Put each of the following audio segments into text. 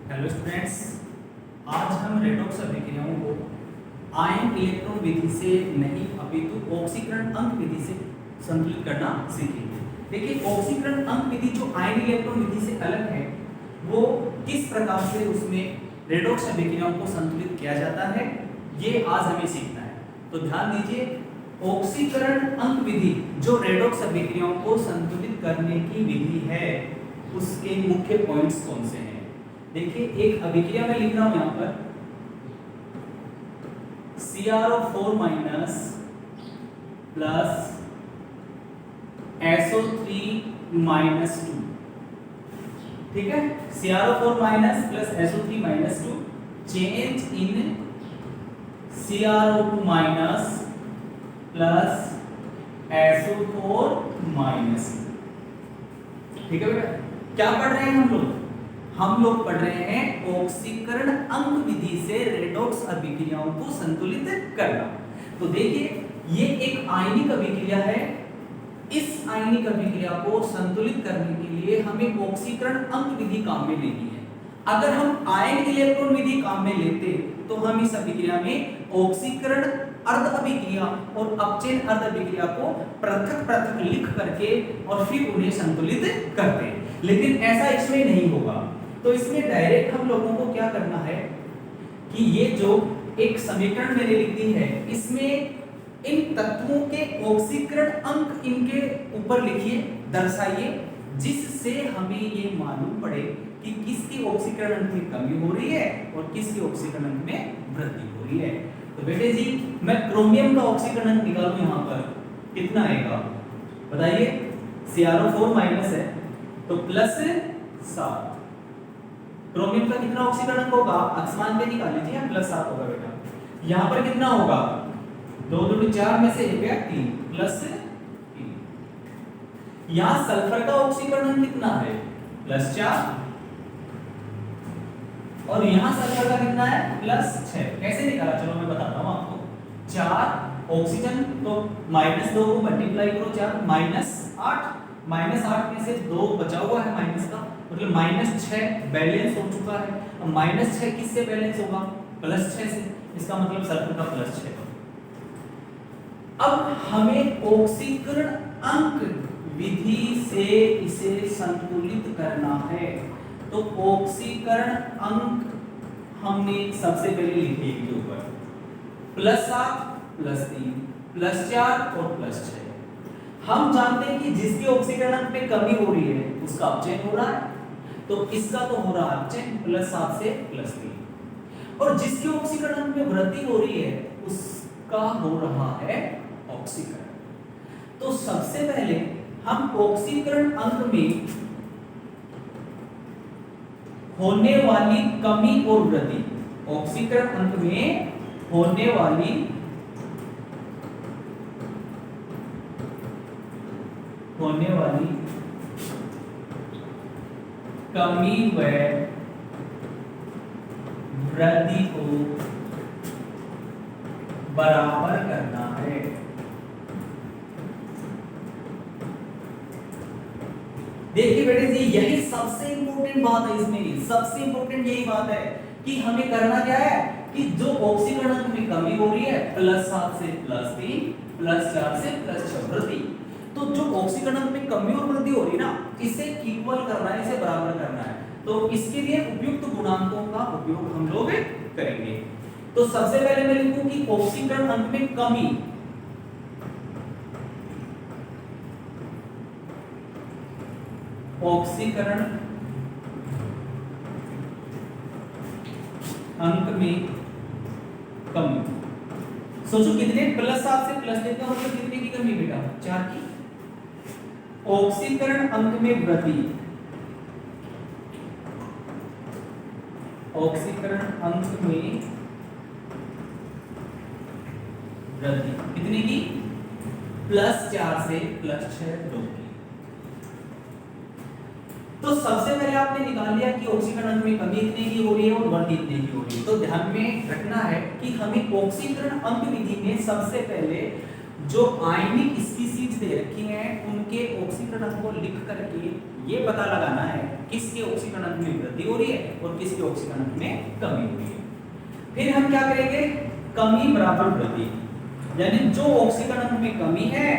Hello students, आज हम redox अभिक्रियाओं को आयन इलेक्ट्रॉन विधि से नहीं अपितु ऑक्सीकरण अंक विधि से संतुलित करना सीखेंगे। देखिए, ऑक्सीकरण अंक विधि जो आयन इलेक्ट्रॉन विधि से अलग है, वो किस प्रकार से उसमें रेडॉक्स अभिक्रियाओं को संतुलित किया जाता है, ये आज हमें सीखना है। तो ध्यान दीजिए, ऑक्सीकरण अंक विधि जो रेडॉक्स अभिक्रियाओं को संतुलित करने की विधि है, उसके मुख्य पॉइंट्स कौन से हैं। देखिए, एक अभिक्रिया में लिख रहा हूं यहां पर CrO4 minus plus SO3 minus 2, ठीक है। CrO4 minus plus SO3 minus 2, change in CrO2 minus plus SO4 minus, ठीक है बेटा। क्या पढ़ रहे हैं हम लोग पढ़ रहे हैं ऑक्सीकरण अंक विधि से रेडॉक्स अभिक्रियाओं को संतुलित करना। तो देखिए, ये एक आयनिक अभिक्रिया है। इस आयनिक अभिक्रिया को संतुलित करने के लिए हमें ऑक्सीकरण अंक विधि काम में लेनी है। अगर हम आयन इलेक्ट्रॉन विधि काम में लेते तो हम इस अभिक्रिया में ऑक्सीकरण अर्ध अभिक्रिया और अपचयन अर्ध अभिक्रिया को पृथक पृथक लिख करके और फिर उन्हें संतुलित करते, लेकिन ऐसा इसमें नहीं होगा। तो इसमें डायरेक्ट हम लोगों को क्या करना है कि ये जो एक समीकरण मैंने लिख दी है, इसमें इन तत्वों के ऑक्सीकरण अंक इनके ऊपर लिखिए, दर्शाइए, जिससे हमें ये मालूम पड़े कि किसकी ऑक्सीकरण अंक में कमी हो रही है और किसकी ऑक्सीकरण अंक में वृद्धि हो रही है। तो बेटे जी, मैं क्रोमियम का ऑक्सीकरण अंक निकालूं, यहां पर कितना आएगा बताइए। CrO4 माइनस है तो प्लस 7। क्रोमियम का कितना ऑक्सीकरण अंक होगा, अक्षमान पे निकाल लीजिए, प्लस 7 होगा बेटा। यहां पर कितना होगा, 2 दूनी 4 में से 1 गया 3, प्लस 3। यहां सल्फर का ऑक्सीकरण अंक कितना है, प्लस 4, और यहां सल्फर का कितना है, प्लस 6। कैसे निकाला, चलो मैं बताता हूं आपको। 4 ऑक्सीजन तो -2 को मल्टीप्लाई करो 4, -8, -8 में से 2 बचा हुआ है माइनस का, मतलब -6 बैलेंस हो चुका है। अब -6 किससे बैलेंस होगा, +6 से, इसका मतलब सल्फर का +6। अब हमें ऑक्सीकरण अंक विधि से इसे संतुलित करना है। तो ऑक्सीकरण अंक हमने सबसे पहले लिखे के ऊपर +7, +3, +4 और +6। हम जानते हैं कि जिसके ऑक्सीकरण अंक में कमी हो रही है उसका अपचयन हो रहा है, तो इसका तो हो रहा है अपचयन +7 से +3, और जिसके ऑक्सीकरण अंक में वृद्धि हो रही है उसका हो रहा है ऑक्सीकरण। तो सबसे पहले हम ऑक्सीकरण अंक में होने वाली कमी और वृद्धि, ऑक्सीकरण अंक में होने वाली कमी व वृद्धि को बराबर करना है। देखिए बेटे जी, यही सबसे इंपॉर्टेंट बात है इसमें, सबसे इंपॉर्टेंट यही बात है कि हमें करना क्या है कि जो ऑक्सीकरण अंक में कमी हो रही है +7 से +3, +4 से +6 वृद्धि, तो जो ऑक्सीकरण अंक में कमी और वृद्धि हो रही है ना, इसे इक्वल करना है, इसे बराबर करना है। तो इसके लिए उपयुक्त गुणांकों का उपयोग हम लोग करेंगे। तो सबसे पहले मैं लिखूं कि ऑक्सीकरण अंक में कमी, ऑक्सीकरण अंक में कमी, सोचो कितने, +7 से +3 का मतलब कितने की कमी बेटा, 4 की। ऑक्सीकरण अंक में वृद्धि, ऑक्सीकरण अंक में वृद्धि कितने की, +4 से +6 2 की। तो सबसे पहले आपने निकाल लिया कि ऑक्सीकरण अंक में कमी इतने की हो रही है और वृद्धि इतने की हो रही है। तो ध्यान में रखना है कि हमें ऑक्सीकरण अंक विधि में सबसे पहले जो आयनिक स्पीसीज दे रखी हैं उनके ऑक्सीकरण को लिख करके ये पता लगाना है किसके ऑक्सीकरण में वृद्धि हो रही है और किसके ऑक्सीकरण में कमी हो रही है। फिर हम क्या करेंगे, कमी बराबर वृद्धि, यानी जो ऑक्सीकरण में कमी है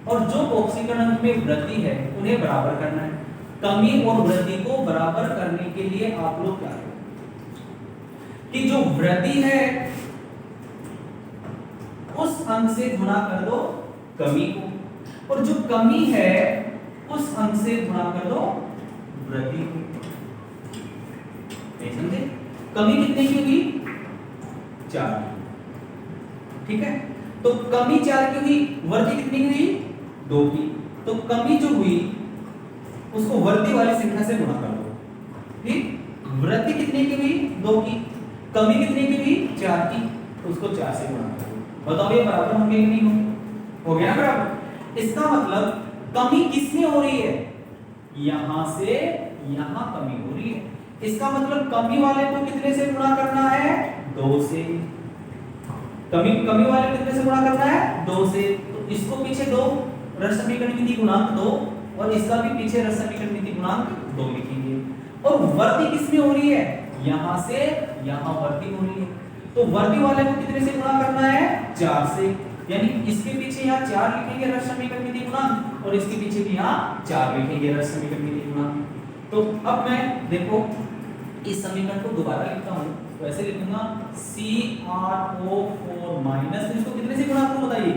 और जो ऑक्सीकरण में वृद्धि है उन्हें बराबर करना है। कमी और वृद्धि को बराबर करने के लिए आप लोग क्या करें कि जो वृद्धि है उस अंक से गुणा कर दो कमी को, और जो कमी है उस अंक से गुणा कर दो वृद्धि को। समझे? कमी कितने की हुई? 4। ठीक है, तो कमी 4 की हुई, वृद्धि कितनी की हुई? 2 की। तो कमी जो हुई उसको वृद्धि वाली संख्या से गुणा कर दो। ठीक, वृद्धि कितने की हुई? 2 की। कमी कितने की हुई? 4 की। तो उसको 4 से गुणा कर दो। बताओ ये बराबर होंगे कि नहीं होंगे? हो गया बराबर। इसका मतलब कमी किसमें हो रही है? यहां से यहां कमी हो रही है। इसका मतलब कमी वाले को कितने से गुणा करना है? 2 से। कमी वाले को कितने से गुणा करना है? 2 से। तो इसको पीछे 2 रस समीकरण विधि गुणांक 2 और इसका भी पीछे रस समीकरण विधि गुणांक 2 लिखेंगे। और वृद्धि किसमें हो रही है? यहां से यहां वृद्धि हो रही है। तो वृद्धि वाले को कितने से गुणा करना है? 4 से। यानी इसके पीछे यहाँ 4 लिखेंगे रस समीकरण विधि गुणांक और इसके पीछे भी यहाँ 4 लिखेंगे रस समीकरण विधि गुणांक। तो अब मैं देखो इस समीकरण को दोबारा लिखता हूँ, तो ऐसे लिखूंगा CrO4 माइनस, तो इसको कितने से गुणा करूं बताइए?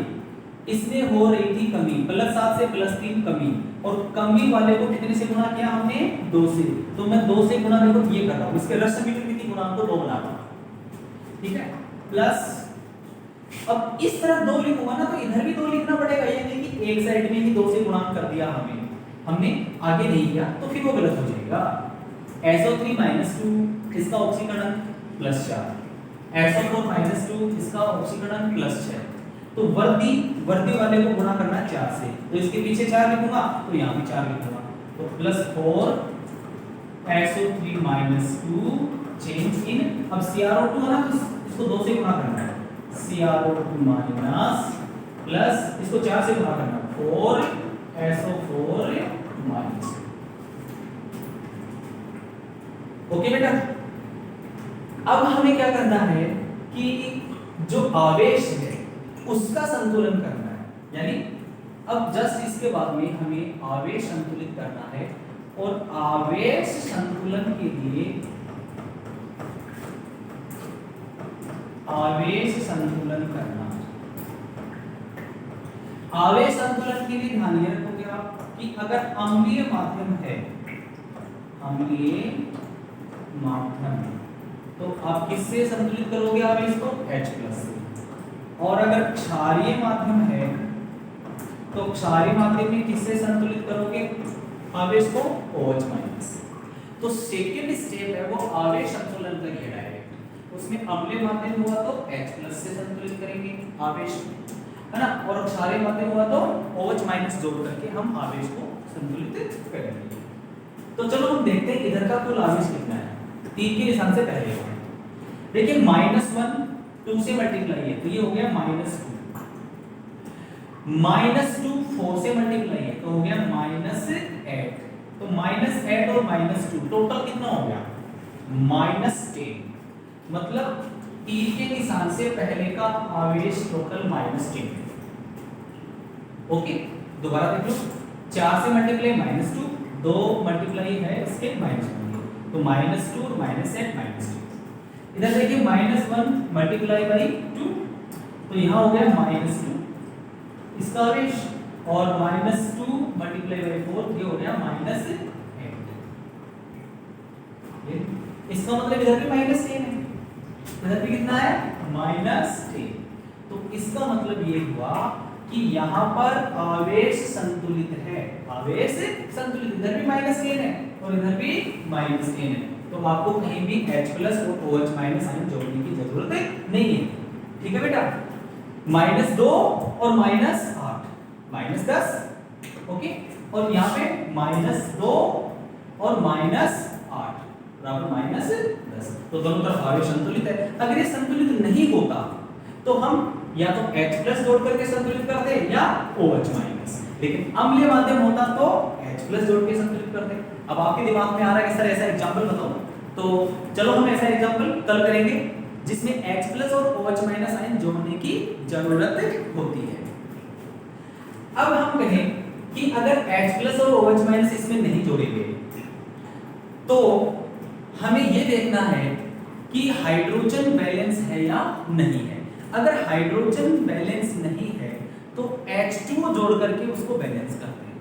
इसमें हो रही थी कमी, +7 से +3 कमी, और कमी वाले को कितने से गुणा किया हमने? 2 से। तो मैं 2 से गुणा देखो ये कर रहा हूँ, इसके रस समीकरण विधि गुणांक को 2 बना रहा हूँ। ठीक है, प्लस अब इस तरफ 2 लिखूंगा ना तो इधर भी 2 लिखना पड़ेगा, ये नहीं कि एक साइड में ही 2 से गुणा कर दिया हमने आगे नहीं किया तो फिर वो गलत हो जाएगा। SO3 -2 इसका ऑक्सीकरण +4, SO4 -2 इसका ऑक्सीकरण +6। तो वृद्धि वाले को गुणा करना है 4 से, तो इसके पीछे 4 लिखूंगा तो यहाँ भी 4 लिखूंगा, तो +4 SO3 -2 चेंज इन, अब CrO2 है ना तो इसको 2 से गुणा करना है, CrO2 माइनस प्लस इसको 4 से गुणा करना 4 SO4 माइनस। ओके बेटा, अब हमें क्या करना है कि जो आवेश है उसका संतुलन करना है, यानी अब जस्ट इसके बाद में हमें आवेश संतुलित करना है, और आवेश संतुलन के लिए आवेश संतुलन करना, आवेश संतुलन के लिए ध्यान ये रखोगे आप कि अगर अम्लीय माध्यम है, अम्लीय माध्यम, तो आप किससे संतुलित करोगे आवेश को? H+ से। और अगर क्षारीय माध्यम है तो क्षारीय माध्यम में किससे संतुलित करोगे आवेश को? OH-। तो सेकंड स्टेप है वो आवेश संतुलन का ही है, उसमें अम्लीय माध्यम हुआ तो H+ से संतुलित करेंगे आवेश को, है ना, और क्षारीय माध्यम हुआ तो OH- जोड़ करके हम आवेश को संतुलित करेंगे। तो चलो हम देखते हैं इधर का कुल आवेश कितना है। 3 के निशान से पहले देखिए -1 2 से मल्टीप्लाई है तो ये हो गया -2, -2 4 से मल्टीप्लाई है तो हो गया -8, तो -8 और -2 टोटल कितना हो गया? -10। मतलब तीर के निशान से पहले का आवेश टोटल -10। ओके, दोबारा देख लो, 4 से मल्टीप्लाई -2, 2 मल्टीप्लाई है इसके -1, तो -2 और -8 -2। इधर देखिए -1 मल्टीप्लाई बाई 2, तो यहाँ हो गया -2 इसका आवेश, और -2 मल्टीप्लाई बाई 4 ये हो गया -8। इसका मतलब इधर भी -10 है, इधर भी कितना है? -10। तो इसका मतलब ये हुआ कि यहाँ पर आवेश संतुलित है, आवेश संतुलित, इधर भी -10 है और इधर भी -10 है, तो आपको कहीं भी H+ और OH- आयन जोड़ने की जरूरत नहीं है। ठीक है बेटा, -2 और -8 -10, ओके, और यहाँ पे -2 और -8 बराबर -10, तो दोनों तरफ आवेश संतुलित है। अगर ये संतुलित नहीं होता तो हम या तो H प्लस जोड़ करके संतुलित करते या OH माइनस, लेकिन अम्लीय माध्यम होता तो H प्लस जोड़ के संतुलित करते। अब आपके दिमाग में आ रहा है कि सर ऐसा एग्जांपल बताओ, तो चलो हम ऐसा एग्जांपल कल करेंगे जिसमें H प्लस और OH माइनस आयन जोड़ने की जरूरत होती है। अब हम कहें कि अगर H प्लस और OH माइनस इसमें नहीं जोड़ेंगे तो हमें यह देखना है कि हाइड्रोजन बैलेंस है या नहीं है। अगर हाइड्रोजन बैलेंस नहीं है तो H2O जोड़ करके उसको बैलेंस करते हैं,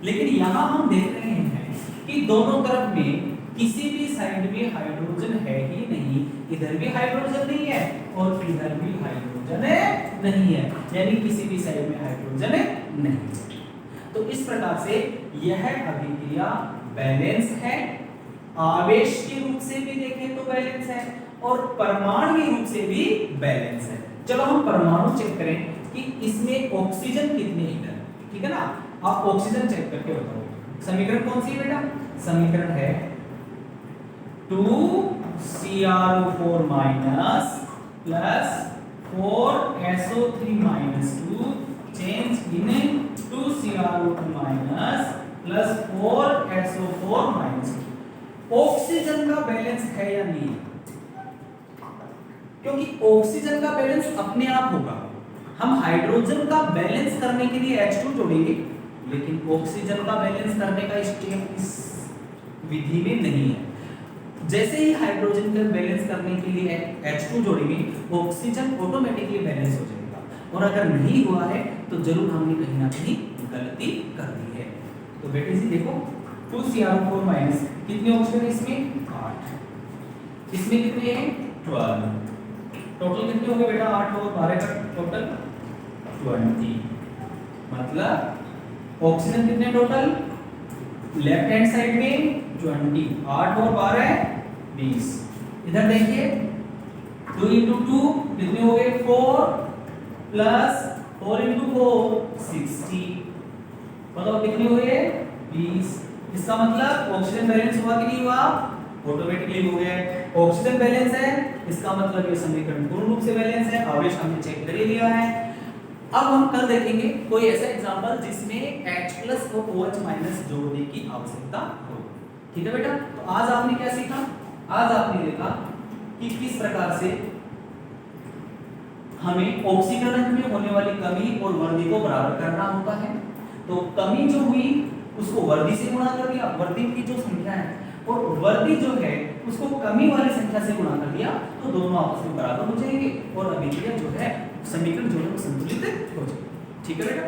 लेकिन यहां हम देख रहे हैं कि दोनों तरफ में किसी भी साइड में हाइड्रोजन है ही नहीं, इधर भी हाइड्रोजन नहीं है और इधर भी हाइड्रोजन नहीं है, यानी किसी भी साइड में हाइड्रोजन नहीं है। तो इस प्रकार से यह अभिक्रिया बैलेंस है, आवेश के रूप से भी देखें तो बैलेंस है और परमाणु के रूप से भी बैलेंस है। चलो हम परमाणु चेक करें कि इसमें ऑक्सीजन कितने इधर, ठीक है ना। आप ऑक्सीजन चेक करके बताओ। समीकरण कौन सी है बेटा? समीकरण है 2CrO4 minus plus 4SO3 minus 2 change in 2CrO2 minus plus 4SO4 minus 2। Oxygen का बैलेंस है या नहीं? क्योंकि ऑक्सीजन का बैलेंस अपने आप होगा। हम हाइड्रोजन का बैलेंस करने के लिए H2 जोड़ेंगे, लेकिन ऑक्सीजन का बैलेंस करने का स्टेप इस विधि में नहीं है। जैसे ही हाइड्रोजन का बैलेंस करने के लिए H2 जोड़ेंगे, ऑक्सीजन ऑटोमेटिकली बैलेंस हो जाएगा, और अगर नहीं हुआ है तो जरूर हमने कहीं ना कहीं गलती कर दी है। तो बेटे जी देखो 2CrO4 माइनस कितने ऑक्सीजन है इसमें? 8। इसमें कितने हैं? 12। टोटल कितने होंगे बेटा? 8 और 12 का टोटल 20। मतलब ऑक्सीजन कितने टोटल? लेफ्ट हैंड साइड में 20, 8 और 12 20। इधर देखिए 2 into 2 कितने हो गए? 4 प्लस 4 into 4 60। बताओ कितने हुए? 20। इसका मतलब ऑक्सीजन बैलेंस हुआ कि नहीं हुआ? ऑटोमेटिकली हो गया। ऑक्सीजन बैलेंस है, इसका मतलब ये समीकरण पूर्ण रूप से बैलेंस है। आवेश हमने चेक कर ही लिया है। अब हम कल देखेंगे कोई ऐसा एग्जांपल जिसमें H प्लस और OH माइनस जोड़ने की आवश्यकता हो। ठीक है बेटा? तो आज आपने क्या सीखा? आज आपने देखा कि किस प्रकार से हमें ऑक्सीकरण में होने वाली कमी और वृद्धि को बराबर करना होता है। तो कमी जो हुई उसको वृद्धि से गुणा कर दिया, वृद्धि की जो संख्या है, और वृद्धि जो है उसको कमी वाली संख्या से गुणा कर दिया, तो दोनों आपस में बराबर हो जाएंगे और अभिक्रिया जो है, समीकरण जो है वो संतुलित हो जाएगी। ठीक है बेटा?